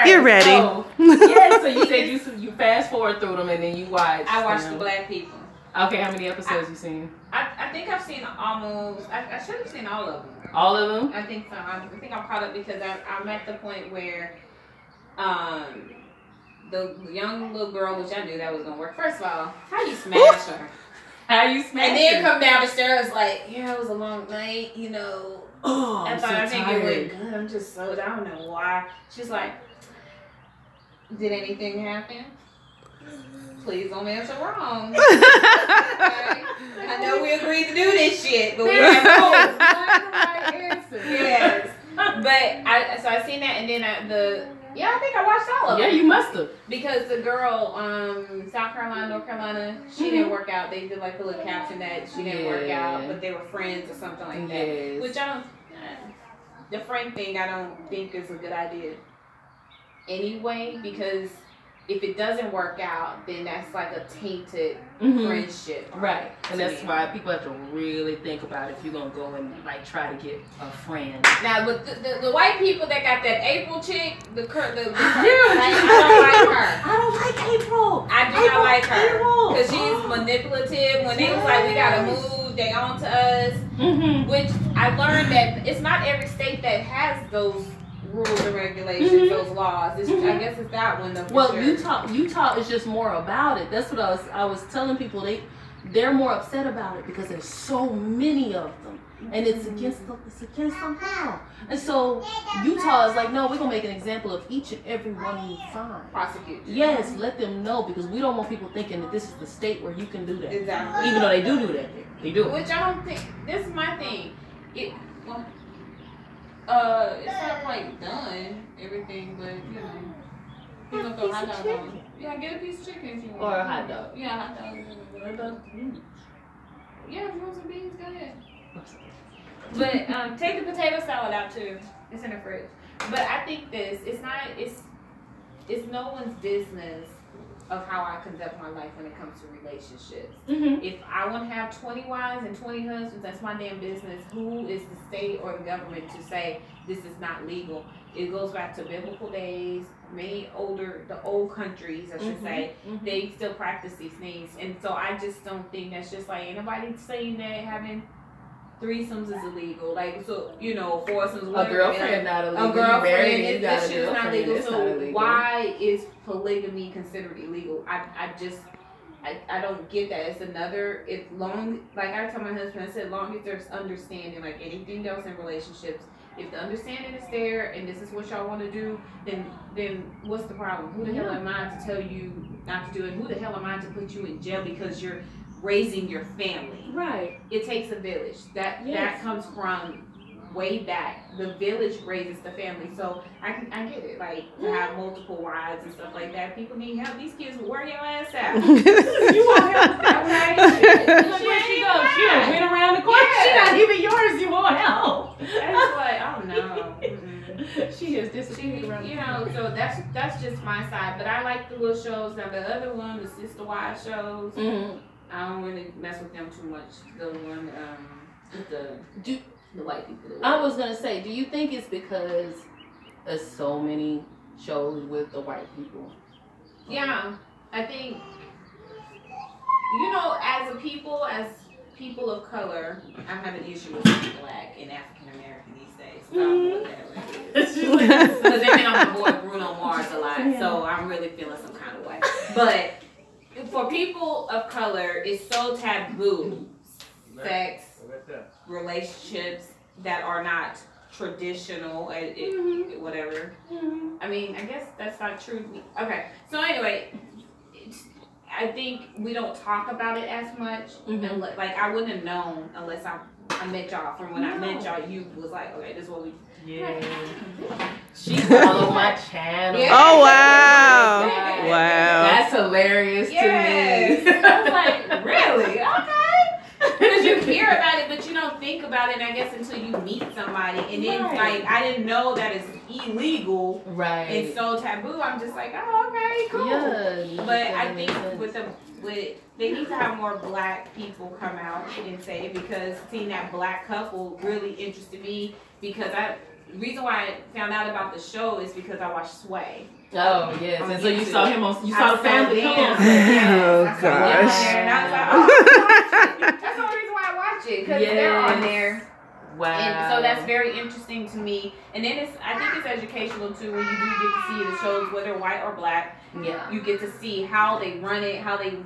right. You're ready. So, yeah, so you said you fast forward through them and then you watch. I watched the Black People. Okay, how many episodes you seen? I think I've seen almost. I should have seen all of them. All of them? I think so. I think I'm caught up because I'm at the point where, the young little girl, which I knew that was gonna work. First of all, how you smash her? How you smash And then her? come down the stairs like, yeah, it was a long night, you know. Oh, I I'm thought so I think tired. it went good. I'm just so I don't know why. She's like, did anything happen? Please don't answer wrong. Okay. I know we agreed to do this shit, but we have no right answer. Yes. But I seen that, and then I think I watched all of them. Yeah, you must have. Because the girl, South Carolina, North Carolina, she didn't work out. They did like a little caption that she didn't work out, but they were friends or something like that. Yes. Which I don't. The friend thing I don't think is a good idea. Anyway, because if it doesn't work out, then that's like a tainted friendship. Right. And that's why people have to really think about if you're going to go and like try to get a friend. Now, with the white people that got that April chick, I don't like her. I don't like April. I do not like her. Because she's manipulative. When they was like, we got to move, they on to us. Which I learned that it's not every state that has those rules and regulations, those laws. I guess it's that one. Well, Utah is just more about it. That's what I was telling people. They're more upset about it because there's so many of them, and it's against the law. And so Utah is like, no, we're gonna make an example of each and every one you find. Prosecute. Yes, let them know, because we don't want people thinking that this is the state where you can do that. Exactly. Even though they do that there. They do it. Which I don't think. This is my thing. It's not like done everything, but you know, go hot dog on. Yeah, get a piece of chicken if you want. Or a hot dog. Yeah, hot dog. Yeah, if you want some beans, go ahead. But take the potato salad out too. It's in the fridge. But I think it's no one's business of how I conduct my life when it comes to relationships. If I want to have 20 wives and 20 husbands, that's my damn business. Who is the state or the government to say this is not legal? It goes back to biblical days. The old countries, I should say, they still practice these things. And so I just don't think that's just like anybody saying that having threesomes is illegal. Like, so, foursomes. A girlfriend not illegal. A girlfriend, this shit is not legal. So why is polygamy considered illegal? I don't get that. It's like I tell my husband, I said, long as there's understanding, like anything else in relationships, if the understanding is there and this is what y'all want to do, then what's the problem? Who the hell am I to tell you not to do it? Who the hell am I to put you in jail because you're raising your family? Right. It takes a village. That comes from way back. The village raises the family. So I get it. Like, to have multiple wives and stuff like that. People need help. These kids will wear your ass out. You want help with that, right? Look where she goes. She done went around the corner. She not even yours. You want help. That's like, oh no. She has disappeared around the corner. So that's just my side. But I like the little shows. Now the other one, the Sister Wives shows, I don't really mess with them too much. The one with the white people. I was gonna say, do you think it's because there's so many shows with the white people? Yeah, I think as people of color, I have an issue with being black and African American these days. So I don't know what the hell it is. Because they've been on my boy Bruno Mars a lot, so I'm really feeling some kind of way. But for people of color, it's so taboo. Sex, relationships that are not traditional, whatever. I mean, I guess that's not true. Okay, so anyway, I think we don't talk about it as much. Like, I wouldn't have known unless I met y'all. From when I met y'all, you was like, okay, this is what we. Yeah. She followed my channel. Yeah. Oh wow! Wow. That's hilarious to me. I was like, really? Okay. Because you hear about it, but you don't think about it, I guess, until you meet somebody. And then, like, I didn't know that it's illegal. Right. It's so taboo. I'm just like, oh, okay, cool. Yeah. But I think they need to have more black people come out and say it, because seeing that black couple really interested me, because the reason why I found out about the show is because I watched Sway. Oh yes, and so you YouTube. saw him on. You saw the family come on. Oh, I saw gosh. them on there, and I was like, oh, that's the only reason why I watch it, because they're on there. Wow. And so that's very interesting to me. And then I think it's educational too when you do get to see the shows, whether white or black. Yeah. You get to see how they run it, how they,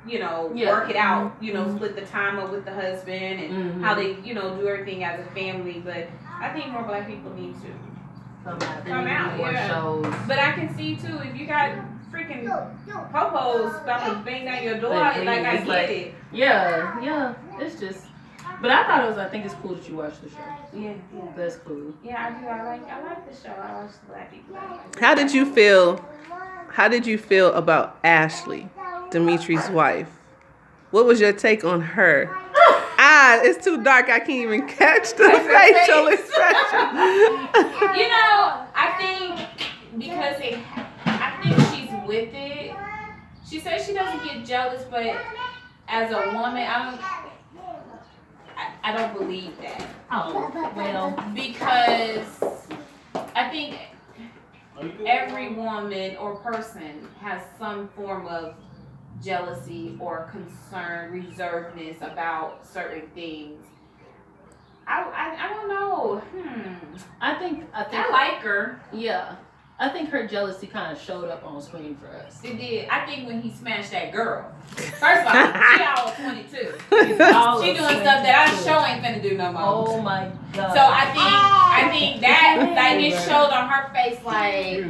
Yeah. work it out, split the time up with the husband and how they, do everything as a family. But I think more black people need to come out, more shows. But I can see too, if you got freaking popos about to bang down your door, I get it. Yeah. It's just. But I think it's cool that you watch the show. Yeah. That's cool. Yeah, I do. I like the show. I watch the black people. How did you feel about Ashley, Dimitri's wife? What was your take on her? It's too dark. I can't even catch the facial expression. I think because I think she's with it. She says she doesn't get jealous, but as a woman, I don't believe that. Oh, well. Because I think every woman or person has some form of jealousy or concern, reservedness about certain things. I don't know. I think I like her. Yeah. I think her jealousy kind of showed up on screen for us. It did. I think when he smashed that girl. First of all, she all of 22. She doing stuff that I sure ain't finna do no more. Oh my God. So I think that it showed on her face like,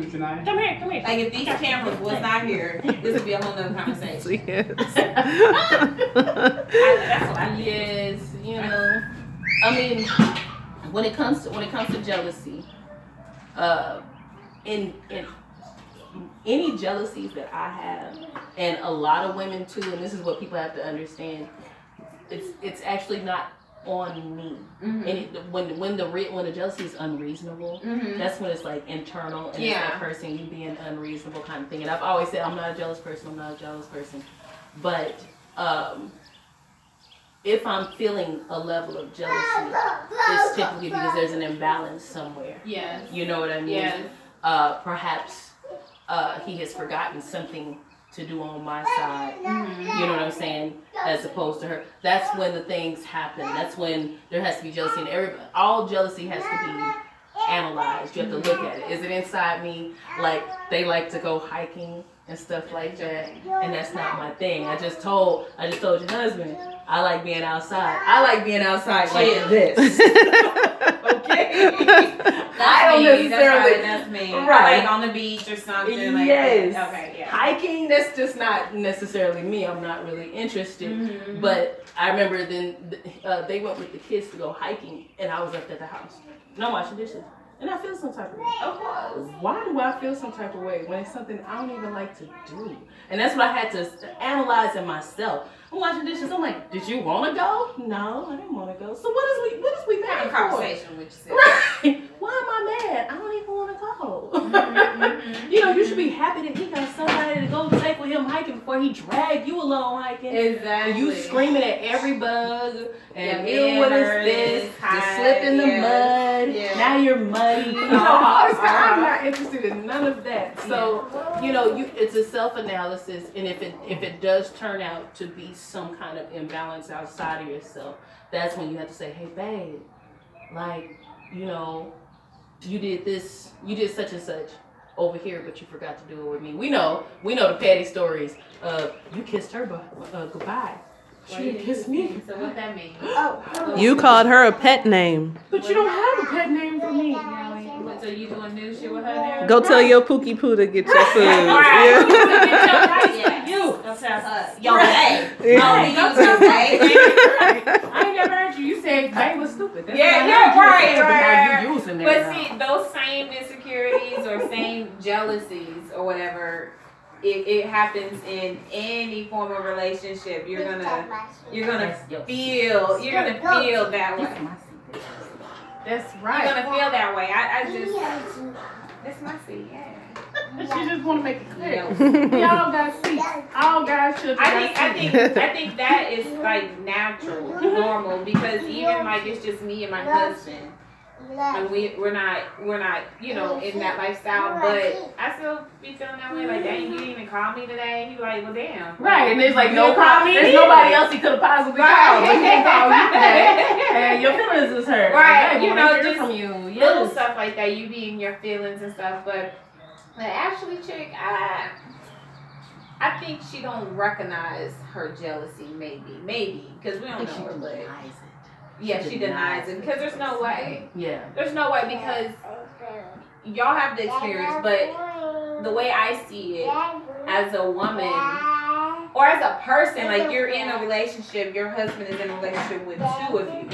come here. Like if these cameras was not here, this would be a whole nother conversation. Yes. That's what I think. Yes, I mean, when it comes to jealousy, in any jealousies that I have, and a lot of women too, and this is what people have to understand, it's actually not on me. And when the jealousy is unreasonable, that's when it's like internal, and it's that person you being unreasonable kind of thing. And I've always said I'm not a jealous person. But if I'm feeling a level of jealousy, it's typically because there's an imbalance somewhere. Yes. You know what I mean? Yes. Perhaps he has forgotten something to do on my side. You know what I'm saying? As opposed to her. That's when the things happen. That's when there has to be jealousy. And all jealousy has to be analyzed. You have to look at it. Is it inside me? Like they like to go hiking and stuff like that, and that's not my thing. I just told your husband I like being outside. I like being outside like this. Okay. I don't necessarily. That's me. Right. Like on the beach or something. Like yes. That. Okay. Yeah. Hiking. That's just not necessarily me. I'm not really interested. But I remember then they went with the kids to go hiking, and I was left at the house. And I'm washing dishes. And I feel some type of way. Of course. Why do I feel some type of way when it's something I don't even like to do? And that's what I had to analyze in myself. I'm washing dishes. I'm like, did you want to go? No, I didn't want to go. So what is we mad Have a for? conversation with yourself. Right. Why am I mad? I don't even want to go. You should be happy that he got somebody to go take with him hiking before he dragged you along hiking. Exactly. And you screaming at every bug. And Yeah, what is this? You slip in the mud. Yeah. Now you're muddy. I'm not interested in none of that. So, it's a self-analysis, and if it does turn out to be some kind of imbalance outside of yourself, that's when you have to say, hey, babe, like, you did this, you did such and such over here, but you forgot to do it with me. We know the petty stories. You kissed her goodbye. She didn't kiss me. So what that mean? You called her a pet name. But you don't have a pet name for me. So you doing new shit with her now? Go tell your Pookie Poo to get your food. Right. Yeah. You. Don't tell us. Yo, Right. hey. Yeah. Don't tell me. I ain't never heard you. You said Bay was stupid. That's Right. You using But there see, those same insecurities or same jealousies or whatever, it happens in any form of relationship. You're gonna feel that way. That's You're right. gonna feel that way. I just that's my seat, yeah. She just want to make it clear. We all got seats. All guys should. I think that is like natural, normal, because even like it's just me and my husband. and we're not, you know, in that lifestyle. But I still be feeling that way. Like, dang, you didn't even call me today. You like, well, damn. Right, and there's like You no didn't call me. there's nobody else he could have possibly called. But he didn't call you today, and your feelings is hurt. Right, Like, you know, hear just from you. little Yes. stuff like that. You be in your feelings and stuff. But the Ashley chick, I think she don't recognize her jealousy. Maybe, because we don't know her, but. Yeah, she denies it because there's no way. Yeah. There's no way because y'all have the experience, but the way I see it as a woman or as a person, like you're in a relationship, your husband is in a relationship with two of you.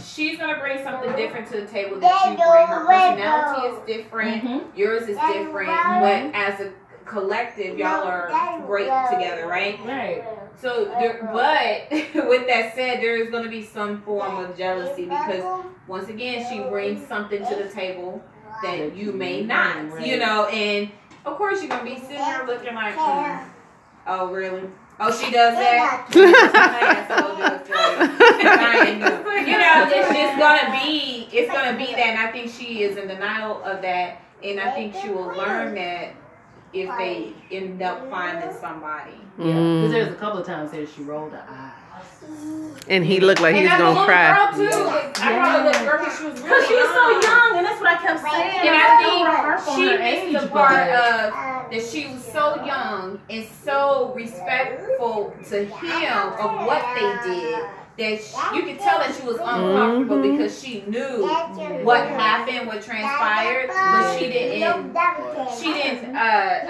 She's gonna bring something different to the table that you bring. Her personality is different, yours is different, but as a collective, y'all are great together, right? Right. So, but with that said, there is going to be some form of jealousy because once again, she brings something to the table that you may not, right. you know, and of course you're going to be sitting there looking like, oh, really? Oh, she does that? You know, it's gonna be that, and I think she is in denial of that, and I think she will learn that if they end up finding somebody. Yeah, because there's a couple of times that she rolled her eyes. And he looked like he was gonna cry. I brought a little girl because she was really She was so young, and that's what I kept saying. And I think she missed the part of that she was so young and so respectful to him of what they did that you could tell that she was uncomfortable because she knew what happened, what transpired, but she didn't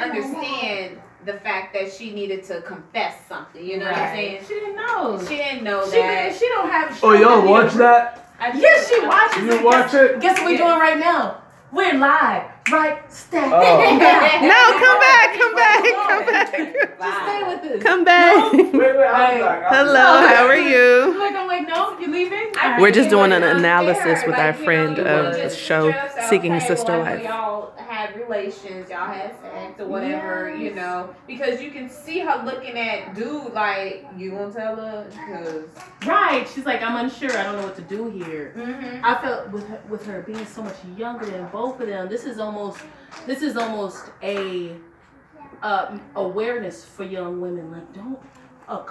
understand the fact that she needed to confess something. You know what I'm saying? She didn't know. She didn't know that. She don't have. Oh, y'all watch that? Yes, she watches. You watch it? Guess what we're doing right now? We're live. Right? Stay. No, come back. Just stay with us. Come back. Wait, I'm back. Hello, how are you? I'm like, no, you leaving? We're just doing an analysis with our friend of the show, Seeking Sister Wife. Y'all had relations, y'all had sex or whatever, you know, because you can see her looking at dude like, you gonna tell her? Because right, she's like, I'm unsure. I don't know what to do here. Mm-hmm. I felt with her being so much younger than both of them. This is almost a awareness for young women. Like, don't a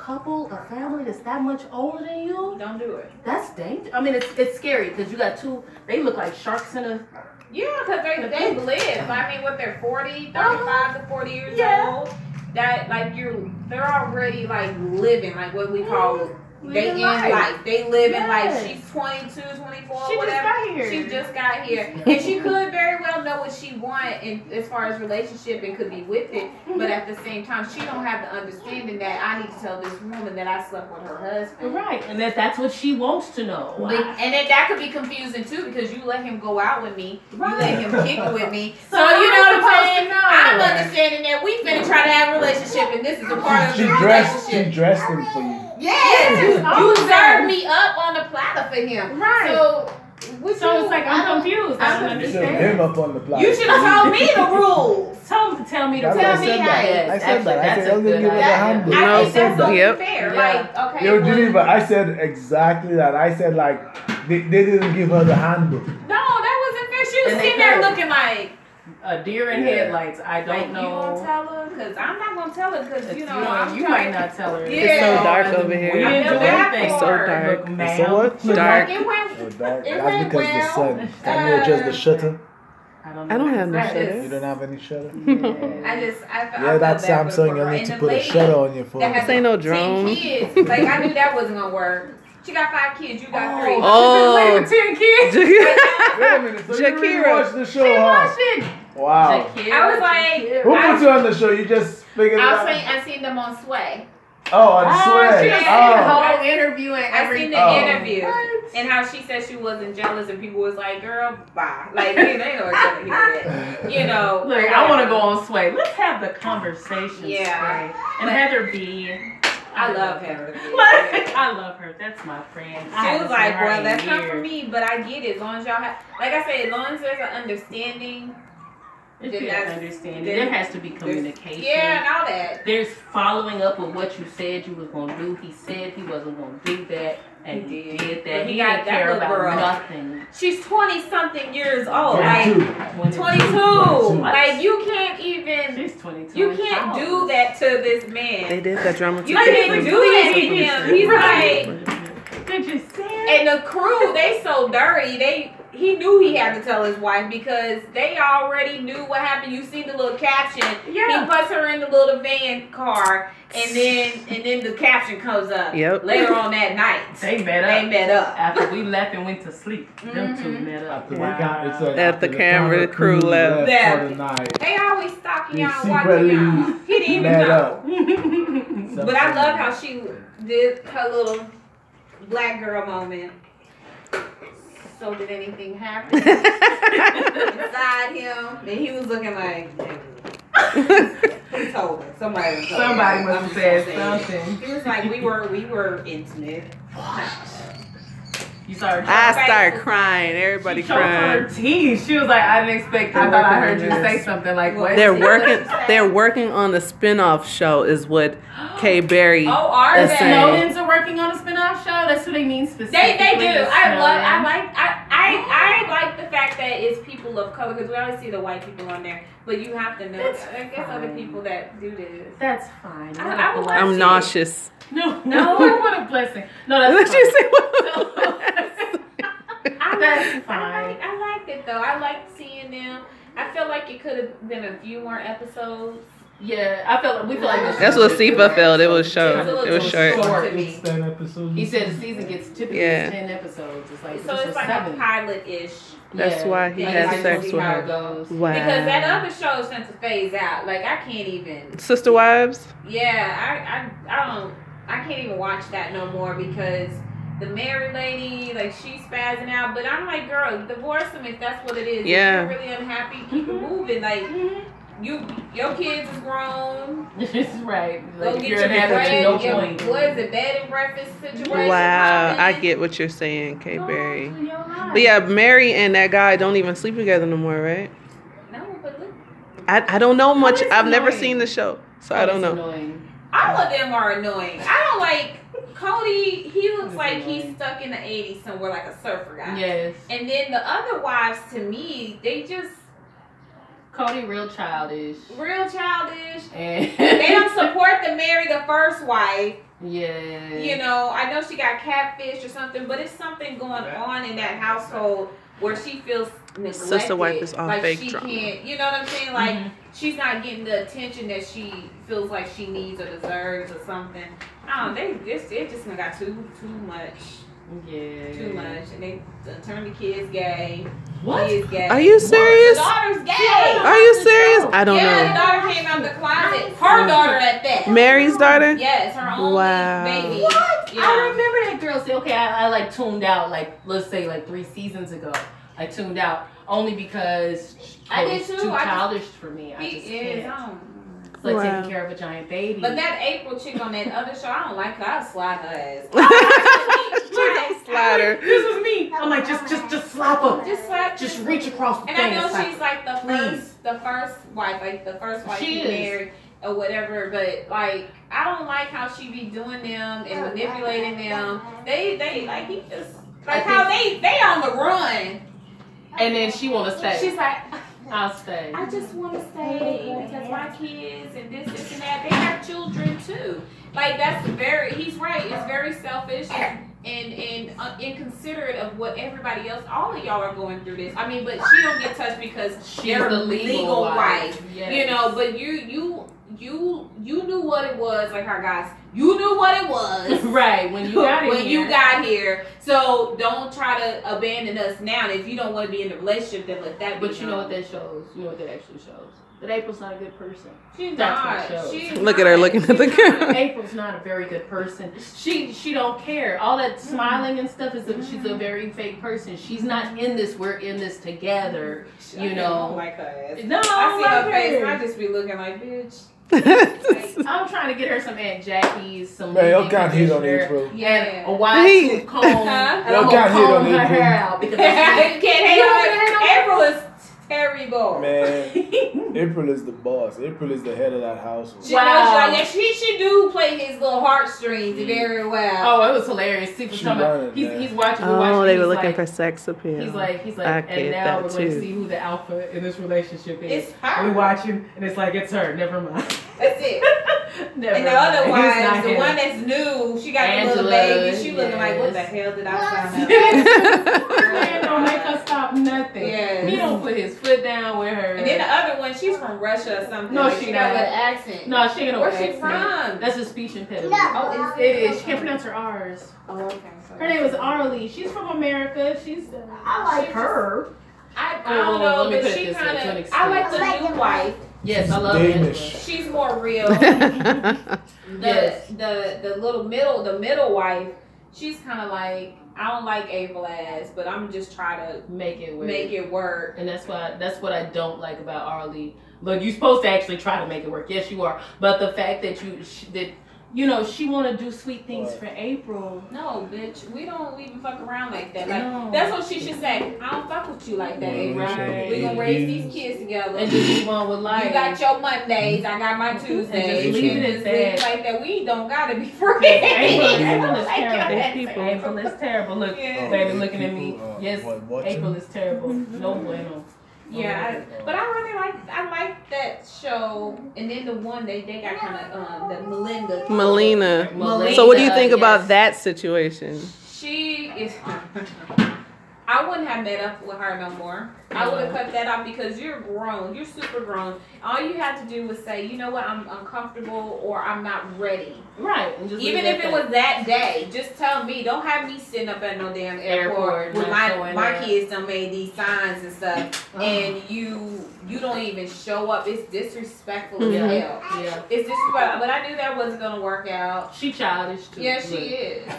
family that's that much older than you. Don't do it. That's dangerous. I mean, it's scary because you got two. They look like sharks in a. Yeah, because they live. I mean, what they're 40, 35 to 40 years old. That like they're already like living like what we call. They in life. They live in life. She's 22, 24, she whatever. Just got here. She just got here. And she could very well know what she wants as far as relationship and could be with it. But at the same time, she don't have the understanding that I need to tell this woman that I slept with her husband. Right. And that's what she wants to know. And then that could be confusing too because you let him go out with me. Right. You let him kick it with me. So you know what I'm saying? Know. I'm understanding that we finna try to have a relationship and this is a part of the relationship. She dressed him for you. Yes, you served me up on the platter for him. Right. So it's like I'm confused. I don't You served understand. him up on the platter. You should have told me the rules. Tell me the That's rules. what I said that. I said that. I said, I'm going to give her the handle. I think that's only Yep. fair. Yeah. Like, okay. Yo, Geneva, I said exactly that. I said, like, they didn't give her the handle. No, that wasn't fair. She was And they sitting there could. looking like, A deer in headlights. I don't like, know. you gonna tell her? Because I'm not gonna tell her. Because you know, I'm you trying- might not tell her. Yeah. It's so dark over here. We didn't do anything. It's so dark. Look, So ma'am. what? Dark. It went. Oh, dark. It That's went because the well. sun. Can you adjust the shutter? I don't have no I shutter. You don't have any shutter? I Yeah, feel that bad for the Samsung, poor you girl. need And to the put a lady shutter on your phone. that has This ain't no 10 drone. kids. Like I knew that wasn't gonna work. She got 5 kids. You got 3. Oh. 10 kids. Wait a minute. So you really Shakira. watched the show, huh? Wow. I was like, Who put you on the show? You just figured it out? I seen them on Sway. Oh, on Sway. She was Oh. the whole interview and I seen the Oh. interview and how she said she wasn't jealous and people was like, girl, bye. Like, they know it's gonna hear that. You know. Look, I want to go on Sway. Let's have the conversation. Yeah. Sway. And Heather B. I love Heather. I love her. That's my friend. She was like, well, that's not for me, but I get it. As long as y'all have, like I said, as long as there's an understanding. If you understand, there has to be communication. Yeah, and all that. There's following up with what you said you was gonna do. He said he wasn't gonna do that, and he did that. He didn't care about nothing. She's 20-something years old. Like 22. Like you can't even. She's 22. You can't do that to this man. They did that drama. You can't do that to him. He's like. Did you see it? And the crew, they so dirty. He knew he had to tell his wife because they already knew what happened. You see the little caption. Yeah. He puts her in the little van car, and then the caption comes up. Yep. Later on that night, They met up. After we left and went to sleep. Them two met up. After the camera crew left for the night. They always stalking He y'all, watching y'all. He didn't even met know. up. But I love how she did her little black girl moment. So did anything happen inside him? And he was looking like, who told her? Somebody must have said something. He was like, we were intimate. You saw her. I started crying. Everybody crying. Her teeth. She was like, I didn't expect. I thought I heard you say something like, what? They're working on a spin-off show, is what Kay Berry. Oh, are is they? saying. Snowdens are working on a spin-off show. That's what they mean specifically. They do. I like the fact that it's people of color because we always see the white people on there, but you have to know. I guess other people that do this. That's fine. I'm nauseous. No, what a blessing. No, that's fine. She said, what? That's fine. I liked it though. I liked seeing them. I feel like it could have been a few more episodes. Yeah, we feel like this. That's what Sifa felt. It was short. It was short. He said the season gets typically 10 episodes. It's like so it's like 7. A pilot-ish. That's why he had sex with her. Wow. Because that other show is tends to phase out. Like I can't even. Sister Wives. Yeah, I can't even watch that no more because the married lady, like she's spazzing out. But I'm like, girl, divorce him if that's what it is. Yeah. If you're really unhappy, keep it moving. Like. Your kids is grown. This is right. Go like get you're your bread. no point. What is it, bed and breakfast situation? Wow, I get what you're saying, Kay Berry. But yeah, Mary and that guy don't even sleep together no more, right? No, but look. I don't know much. I've never seen the show, so I don't know. Annoying. All of them are annoying. I don't like Cody. He looks like he's stuck in the 80s somewhere, like a surfer guy. Yes. And then the other wives, to me, they just. Cody real childish. And they don't support the marry the first wife. Yeah. You know, I know she got catfish or something, but it's something going on in that household where she feels neglected. Sister wife is all like fake she drama. Can't, you know what I'm saying? Like she's not getting the attention that she feels like she needs or deserves or something. I don't know, it just got too much. Yeah. Too much. And they turned the kids gay. What? Kids gay. Are you serious? The daughter's gay. Are you serious? I don't The know. daughter came out the closet. Her daughter at that. Mary's daughter? Yes, her only baby. What? Yeah. I remember that girl say, okay, I like tuned out, like, let's say like 3 seasons ago. I tuned out only because I did Cody's too. too childish for me. I just can't. It's like taking care of a giant baby. But that April chick on that other show, I don't like her. I'll slide her ass. Slide her. This was me. I'm like, just slap her. Just slap. Just reach across the and thing. I know slap she's her. like the first wife, like the first wife She he is. married or whatever. But like, I don't like how she be doing them and manipulating them. They like he just like how they on the run. And then she want to stay. She's like, I'll stay. I just want to stay because my kids and this and that. They have children too. Like he's right. It's very selfish and inconsiderate of what everybody else. All of y'all are going through this. I mean, but she don't get touched because She's they're the a legal wife. Yes. You know, but you knew what it was. Like our guys, you knew what it was. Right when you got when you got here. So don't try to abandon us now. If you don't want to be in a relationship, then let that be. But you know what that shows? You know what that actually shows? That April's not a good person. She's That's not. what shows. She's Look at her looking at the camera. April's not a very good person. She don't care. All that smiling and stuff is she's a very fake person. She's not in this. We're in this together. You know. I don't like her ass. No, I see like her face and I just be looking like, bitch. I'm trying to get her some Aunt Jackie's, some. Man, y'all can't hit on April. Yeah. A wide comb. And Y'all I'm can't hit gonna on comb her April. hair out because You can't hate on April is terrible. Man, April is the boss. April is the head of that household. She knows, she do play his little heartstrings very well. Oh, it was hilarious. He's watching. Oh, they were looking for sex appeal. He's like, I and get now that we're going to too. see who the alpha in this relationship is. It's her. We watching, and it's like, it's her. Never mind. That's it. Never And the mind. other It's wives, not the him. one that's new, she got the little Angela, baby. She looking like, what the yes. hell did I sign up? Man don't make her stop nothing. Yes. He don't put his foot down with her. And then the other one, she's from Russia or something. No, Like, she she got not. an accent. No, she ain't no Where's she accent. from? That's a speech impediment. Oh, It is. She can't pronounce her R's. Oh, okay. So Her name is Arlie. She's from America. I like her. I don't know, let me but put it she this way, kind to an of. extent. I like the new wife. Yes, I love Danish. Angela. She's more real. Yes. The middle wife. She's kind of like, I don't like April as, but I'm just trying to Make it work. make it work. And that's what I don't like about Arlie. Look, you're supposed to actually try to make it work. Yes, you are. But the fact that she want to do sweet things for April. No, bitch, we don't even fuck around like that. Like No. that's what she should say. I don't fuck with you like that, April. Right. We gonna raise these kids together. And just move on with life. You got your Mondays, I got my Tuesdays. And just leave it at that. Like that. We don't gotta be friends. April is Like, terrible. that's People. April is terrible. Look, Yeah. baby, looking at me. People, Yes, watching? April is terrible. No bueno. Yeah, but I really like that show. And then the one they got kind of the Melinda. Melina. Melina, So what do you think yes. about that situation? She is. I wouldn't have met up with her no more. I would have cut that off because you're grown. You're super grown. All you had to do was say, you know what, I'm uncomfortable or I'm not ready. Right. And just Even if it was that day, just tell me. Don't have me sitting up at no damn airport with my kids done made these signs and stuff, and you don't even show up. It's disrespectful as hell. Yeah. It's disrespectful. But I knew that wasn't gonna work out. She childish too. Yeah, she is.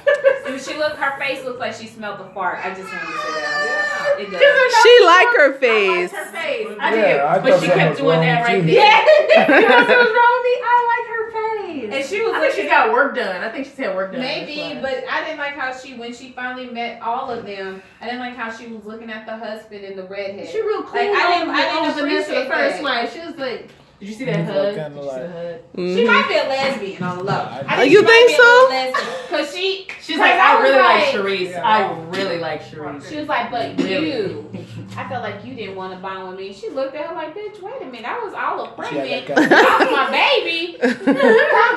Her face looks like she smelled the fart. I just wanted to say that. It does. She like her face. Her face. Yeah, I I did. thought But she something kept was doing wrong that with right you. there. Yeah. You know what's wrong with me? I like her face. And she was I think she's got work done. I think she's had work done. Maybe, That's why. but I didn't like how when she finally met all of them, I didn't like how she was looking at the husband and the redhead. She real cool. Like, I didn't Vanessa the appreciate first that. wife. She was like, did you see that You hug? look Did kinda you see the like- hug? She might be a lesbian on the low. I think You she might think be a so? little lesbian. Cause She's like, I was really like like- Sharice. Yeah. I really like Sharice. She was like, but Really? you, I felt like you didn't want to bond with me. She looked at her like, bitch, wait a minute, I was all a She had pregnant. that kind of- That was my baby. Come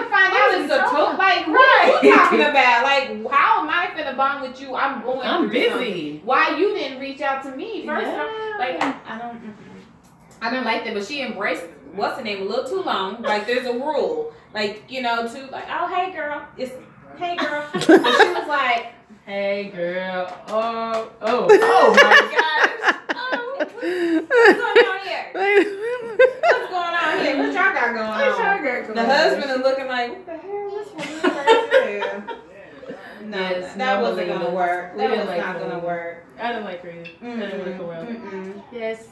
to find out it's a took. Like, what are you talking about? Like, how am I finna bond with you? I'm going. I'm through something. busy. Why you didn't reach out to me first? Yeah. Like, I don't like that, but she embraced what's her name a little too long. Like, there's a rule. Like, to like, oh hey girl, it's hey girl. And she was like, Hey girl. Oh my gosh. what's going on here? What's going on here? What y'all got going on? The husband is looking like, what the hell? This one is right here. No, Yes, that no, wasn't Melina. gonna work. We That didn't was like not her. gonna work. I didn't like her either. I didn't like her well. Mm-mm. Yes.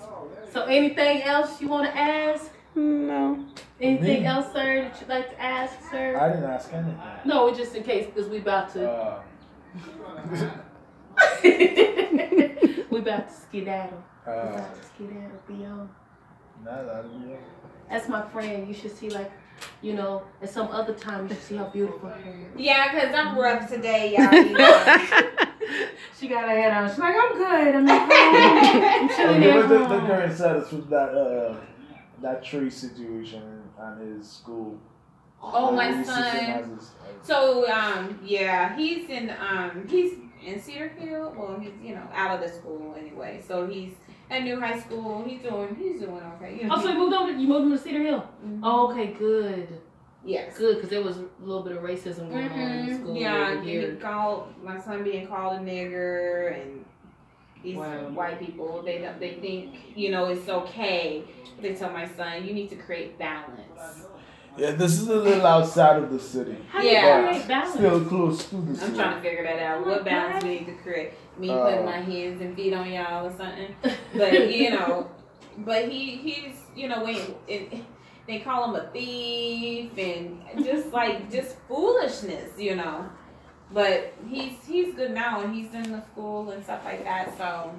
So anything else you want to ask? No. Anything Me? else, sir, that you'd like to ask, sir? I didn't ask anything. No, it's just in case because we about to we about to skedaddle. We about to skedaddle beyond. That's my friend. You should see at some other time you should see how beautiful her hair is. Yeah, because I'm rough today, y'all. You know. She got her head on. She's like, I'm good. I'm at home. I'm chilling Okay, at what the home. current status with that tree situation and his school? Oh, my He son. has So, he's in Cedar Hill. Well, he's, out of the school anyway. So he's at New High School. He's doing okay. Oh, so you moved him to Cedar Hill? Mhm. Oh, okay, good. Yes. Good, because there was a little bit of racism going on in the school Yeah, over here. he called my son being called a nigger, and these Wow. white people they think it's okay. They tell my son you need to create balance. Yeah, this is a little outside of the city. How do you Yeah. create balance? Still close to the I'm city. trying to figure that out. What balance we need to create? Me putting my hands and feet on y'all or something. But but he's when they call him a thief and just foolishness, But he's good now and he's in the school and stuff like that. So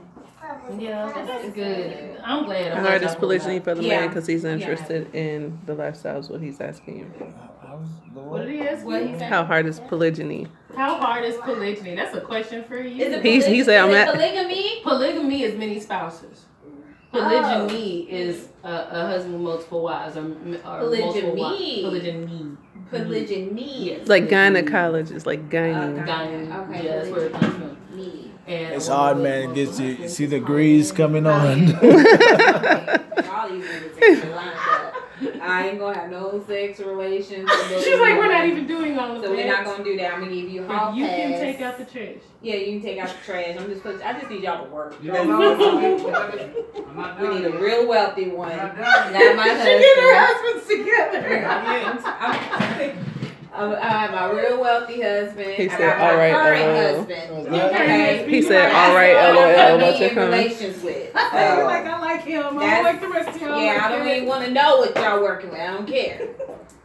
Yeah, that's good. I'm glad. How I'm hard glad is y'all polygyny for the man Yeah. because he's interested in the lifestyle is what he's asking you. How's the What did he ask What me? he said? How hard is polygyny? How hard is polygyny? That's a question for you. Is it He said I'm at. polygamy? Polygamy is many spouses. Polygyny is a husband with multiple wives or multiple wives. Polygyny. Polygyny. Yes. Like gynecologists, like gynae. Gynae. Okay, Yeah, that's where it comes from. Me. And It's hard, man. It gets you see the grease coming on. All these niggas ain't lined up. I ain't gonna have no sex relations. She's like, we're not even doing all of So that. we're not gonna do that. I'm gonna give you a hall But you can pass. take out the trash. Yeah, you can take out the trash. I just need y'all to work. You We don't know. I'm not done need a yet. real wealthy one. I'm Not not done. my She get her husband. husbands together. I have my real wealthy husband. He I said, got my "All right, current LOL." husband. Okay. He said, That's "All right, what LOL." I'm About in your comment. relations with. Like, So, I like him. I That's- like the rest of y'all. yeah, I don't even want to know what y'all working with. I don't care.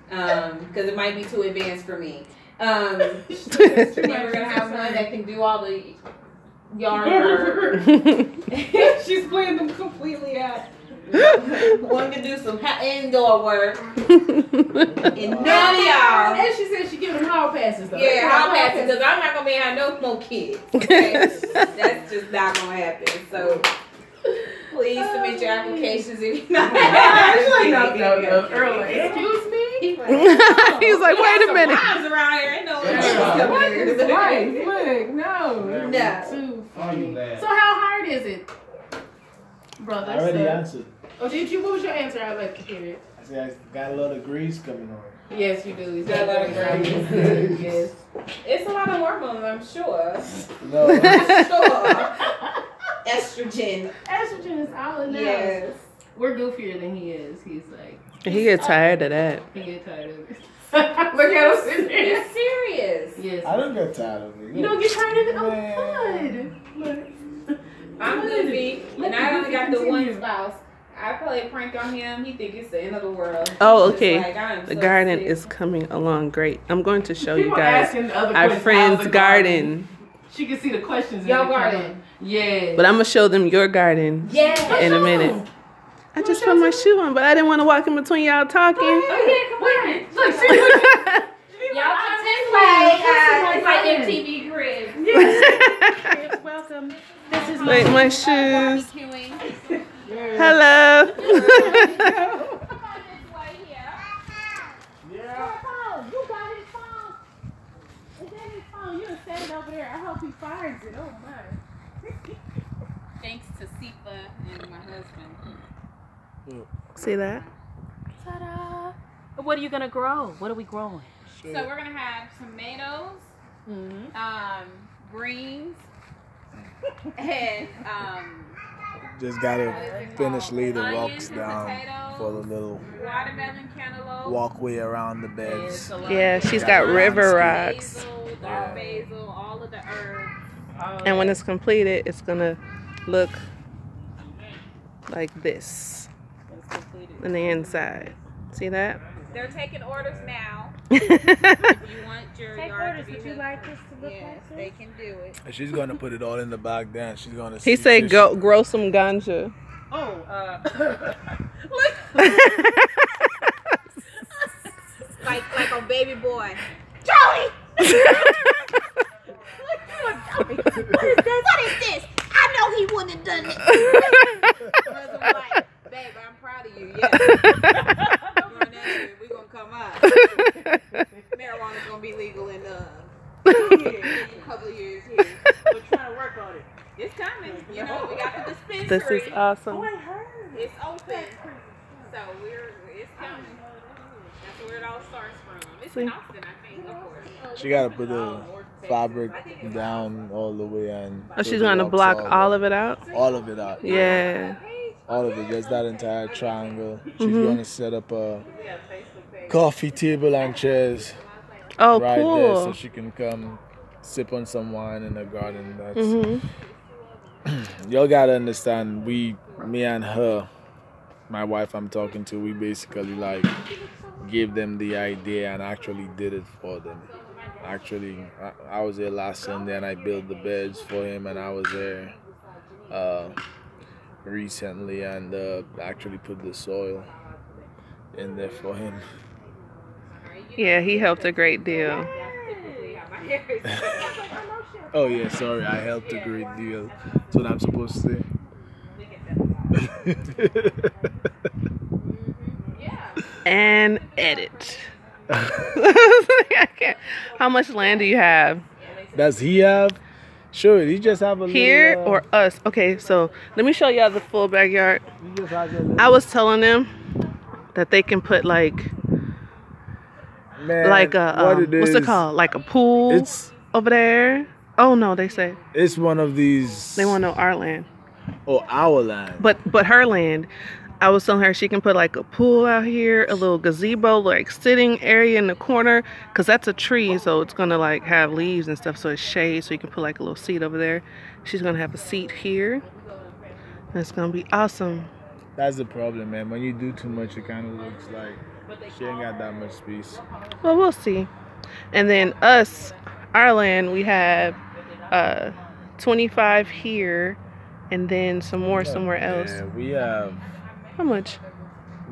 Because it might be too advanced for me. And then we're gonna have one that can do all the yard work. She's playing them completely out. One can do some indoor work. And none of y'all. And she said she giving them hall passes though. Yeah, I'll pass it because I'm not gonna be able to have no kids. Okay? That's just not gonna happen. So please submit your applications if you're not. Early. Excuse me? He was like, "Wait a minute." Wives around here, ain't no What is life? Look, no. No. Too Oh, you bad. So how hard is it, brother? I already sir? answered. Oh, did you? What was your answer? I'd like to hear it. I said I got a lot of grease coming on. Yes, you do. He's Got a lot of grease. Yes. It's a lot of hormones, I'm sure. No. Sure. Estrogen. Estrogen is all in there. Yes. We're goofier than he is. He's like, He get tired of that. he get tired of it. Look at him sitting there. It's serious. Yes. I don't get tired of it. You don't get tired of it? Oh, Man. good. Look. I'm goofy, Let and the I only goofy got the one continue. spouse. I play a prank on him. He think it's the end of the world. Oh, He's okay. like, I am The so garden sick. is coming along great. I'm going to show you People guys asking the other our questions, friend's how's the garden. She can see the questions. in Your the garden. Yeah. But I'm gonna show them your garden Yeah. in a minute. I just put my shoe on, but I didn't want to walk in between y'all talking. Oh yeah, come on. Look, see, look. Y'all come this way. It's like MTV Crib. Yes, welcome. This is Wait, my shoes. Barbecuing. Hello. Come on this way here. You got his phone. Is that his phone? You done set it over there. I hope he finds it. Oh my. Thanks to Sifa and my husband. See that? Ta-da. What are you gonna grow? What are we growing? So we're gonna have tomatoes, greens, and Just gotta what is it finish called? lay the Onions rocks and down potatoes, for the little watermelon, cantaloupe. walkway around the beds. Yeah, she's got river rocks. Basil, dark basil, all of the herbs. And when it's completed, it's gonna look like this on the inside. See that? They're taking orders now. She's If you want your yard to be Would you like this to look yes, like they can do it. She's gonna put it all in the bag then. She's gonna He see said, fish. "Go grow some ganja." Like a baby boy. What is this? I know he wouldn't have done it. Husband like, babe, I'm proud of you. Yes. We're gonna come up. Marijuana's gonna be legal in a couple of years here. We're trying to work on it. It's coming. You know, we got the dispensary. This is awesome. I heard. It's open. So it's coming. That's where it all starts from. It's in Austin, I think, of course. She gotta put the fabric down all the way and. Oh, she's gonna block all of it out. All of it out. Yeah. All of it. Just that entire triangle. She's gonna set up a coffee table and chairs Oh, right there, so cool. she can come sip on some wine in the garden. That's y'all gotta understand. Me and her, my wife I'm talking to, we basically like gave them the idea and actually did it for them. Actually, I was there last Sunday and I built the beds for him, and I was there recently, and actually put the soil in there for him. Yeah, he helped a great deal. Oh yeah, sorry, I helped a great deal. That's what I'm supposed to say. And edit. I can't. How much land do you have? Does he have? Sure, he just have a Here little, or us? Okay, so let me show y'all the full backyard. he just has a little, I was telling them that they can put like man, a what it what's it is, called? Like a pool it's over there. Oh no, they say it's one of these. they want to know our land. Oh, our land. But her land, I was telling her she can put like a pool out here, a little gazebo, like sitting area in the corner, because that's a tree, so it's gonna like have leaves and stuff, so it's shade, so you can put like a little seat over there. She's gonna have a seat here. It's gonna be awesome. That's the problem, man. When you do too much, it kind of looks like she ain't got that much space. Well, we'll see. And then us, our land, we have 25 here, and then some more somewhere else. Yeah, we have. How much?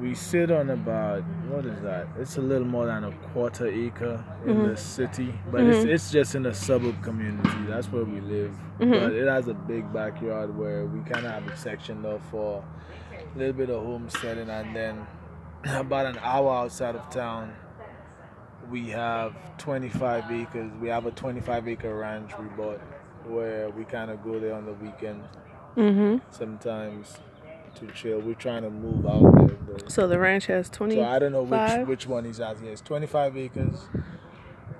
We sit on about, what is that? It's a little more than a quarter acre in the city, but it's just in a suburb community. That's where we live. But it has a big backyard where we kind of have it sectioned off for a little bit of homesteading, and then about an hour outside of town, we have 25 acres. We have a 25-acre ranch we bought where we kind of go there on the weekend sometimes to chill. We're trying to move out there, though. So the ranch has 20. So I don't know which one he's at. He has 25 acres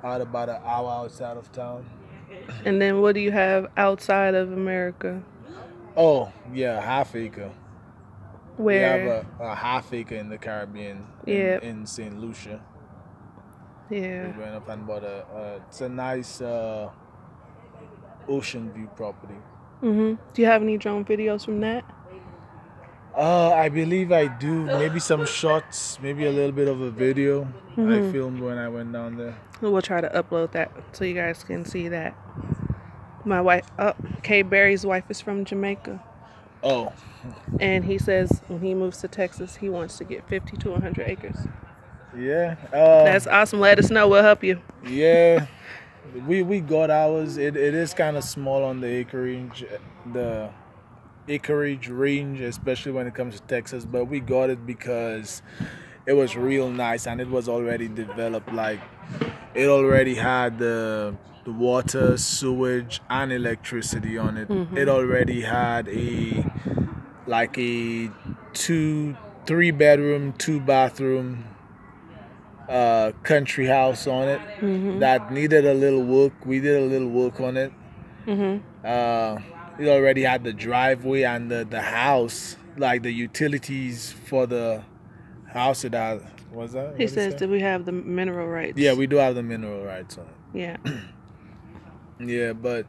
out about an hour outside of town. And then what do you have outside of America? Oh, yeah, half acre. Where? We have a half acre in the Caribbean in St. Lucia. Yeah. We went up and bought it's a nice ocean view property. Do you have any drone videos from that? I believe I do. Maybe some shots, maybe a little bit of a video I filmed when I went down there. We'll try to upload that so you guys can see that. My wife, Kay Berry's wife is from Jamaica. Oh. And he says when he moves to Texas, he wants to get 50 to 100 acres. Yeah. That's awesome. Let us know. We'll help you. Yeah. We got ours. It is kind of small on the acreage range, especially when it comes to Texas, but we got it because it was real nice and it was already developed. Like, it already had the water, sewage, and electricity on it. It already had a 3-bedroom, 2-bathroom country house on it that needed a little work. We did a little work on it. It already had the driveway and the house, like the utilities for the house. It had, what's that? He says, do we have the mineral rights? Yeah, we do have the mineral rights on it. Yeah. Yeah, but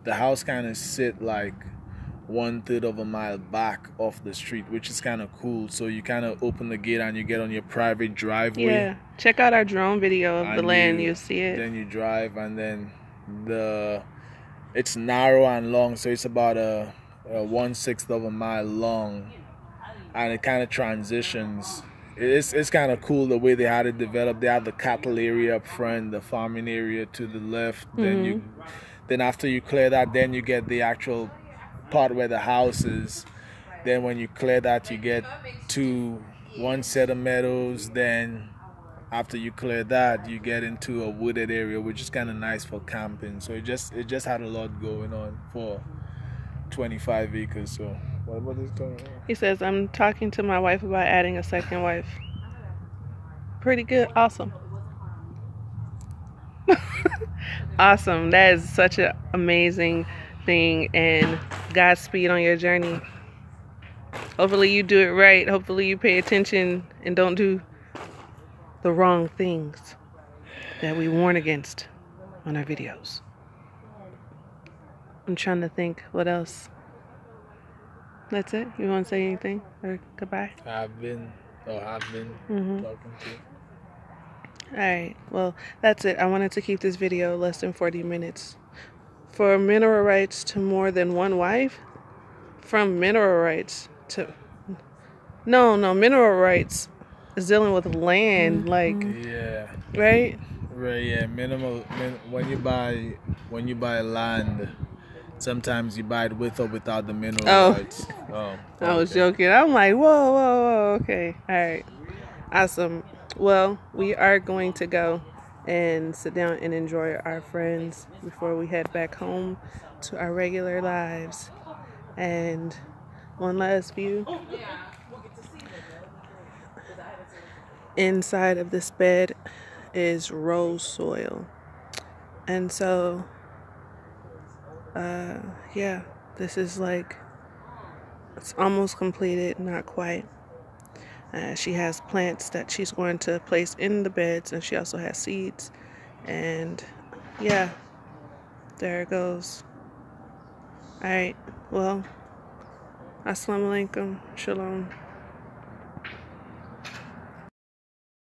the house kind of sit like 1/3 of a mile back off the street, which is kind of cool. So you kind of open the gate and you get on your private driveway. Yeah. Check out our drone video of the land. You'll see it. Then you drive, and then it's narrow and long, so it's about a 1/6 of a mile long, and it kind of transitions. It's kind of cool the way they had it developed. They have the cattle area up front, the farming area to the left. Then after you clear that, then you get the actual part where the house is. Then when you clear that, you get one set of meadows. Then after you clear that, you get into a wooded area, which is kind of nice for camping. So it just had a lot going on for 25 acres. So what is going on? He says, I'm talking to my wife about adding a second wife. Pretty good. Awesome. Awesome. That is such an amazing thing, and Godspeed on your journey. Hopefully you do it right. Hopefully you pay attention and don't do the wrong things that we warn against on our videos. I'm trying to think what else. That's it? You want to say anything or goodbye? I've been talking to. Alright, well, that's it. I wanted to keep this video less than 40 minutes. For mineral rights to more than one wife, from mineral rights to no mineral rights is dealing with land, like Yeah. right. Right, yeah. When you buy land, sometimes you buy it with or without the mineral Oh, rights. Oh, I was okay. joking. I'm like, whoa, okay, all right, awesome. Well, we are going to go and sit down and enjoy our friends before we head back home to our regular lives. And one last view inside of this bed is rose soil. And so, yeah, this is like, it's almost completed, not quite. She has plants that she's going to place in the beds, and she also has seeds. And yeah, there it goes. All right, well, assalamu alaikum, shalom.